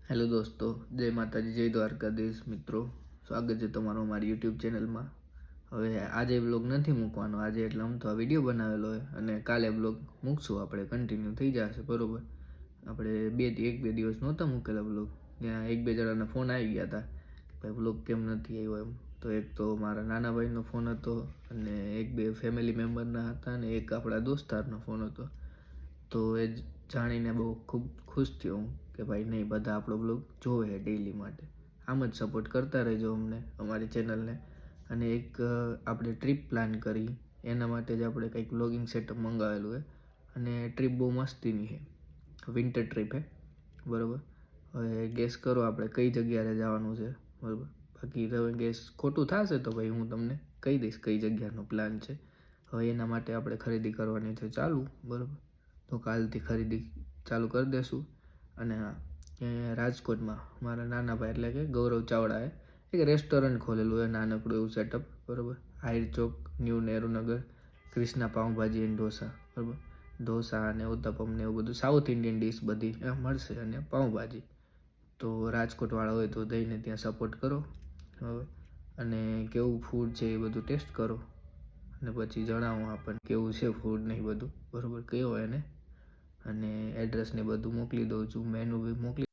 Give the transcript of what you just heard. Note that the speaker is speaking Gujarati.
હેલો દોસ્તો, જય માતાજી, જય દ્વારકાધીશ મિત્રો. સ્વાગત છે તમારું મારી યુટ્યુબ ચેનલમાં. હવે આજે બ્લોગ નથી મૂકવાનો આજે, એટલે આમ તો આ વિડીયો બનાવેલો હોય અને કાલે બ્લોગ મૂકશું આપણે, કન્ટિન્યુ થઈ જશે બરાબર. આપણે એક બે દિવસ નહોતા મૂકેલા બ્લોગ, ત્યાં એક બે જણાના ફોન આવી ગયા હતા કે ભાઈ બ્લોગ કેમ નથી આવ્યો એમ. તો એક તો મારા નાના ભાઈનો ફોન હતો અને એક બે ફેમિલી મેમ્બરના હતા અને એક આપણા દોસ્તારનો ફોન હતો. તો એ જાણીને બહુ ખૂબ ખુશ થયો હું કે ભાઈ નહીં, બધા આપણો બ્લોગ જોવે છે ડેઈલી માટે. આમ જ સપોર્ટ કરતા રહેજો અમને, અમારી ચેનલને. અને એક આપણે ટ્રીપ પ્લાન કરી, એના માટે જ આપણે કંઈક બ્લોગિંગ સેટઅપ મંગાવેલું છે અને ટ્રીપ બહુ મસ્તીની છે, વિન્ટર ટ્રીપ છે બરાબર. હવે ગેસ કરો આપણે કઈ જગ્યાએ જવાનું છે બરાબર. બાકી તમે ગેસ ખોટું થશે તો ભાઈ હું તમને કહી દઈશ કઈ જગ્યાનો પ્લાન છે. હવે એના માટે આપણે ખરીદી કરવાની છે ચાલુ બરાબર. તો કાલથી ખરીદી ચાલુ કરી દઈશું. અને હા, રાજકોટમાં મારા નાના ભાઈ એટલે કે ગૌરવ ચાવડાએ એક રેસ્ટોરન્ટ ખોલેલું છે, નાનકડું એવું સેટઅપ બરાબર. હાઈર ચોક, ન્યૂ નહેરુનગર, ક્રિષ્ના પાઉંભાજી એન્ડ ઢોસા બરાબર. ઢોસા અને ઉત્તપમ ને એવું બધું સાઉથ ઇન્ડિયન ડીશ બધી મળશે અને પાઉંભાજી. તો રાજકોટવાળા હોય તો જઈને ત્યાં સપોર્ટ કરો હવે. અને કેવું ફૂડ છે એ બધું ટેસ્ટ કરો અને પછી જણાવો આપણને કેવું છે ફૂડ ને એ બધું બરાબર. કયો એને અને એડ્રેસ ને બધું મોકલી દઉં છું, મેનુ બી મોકલી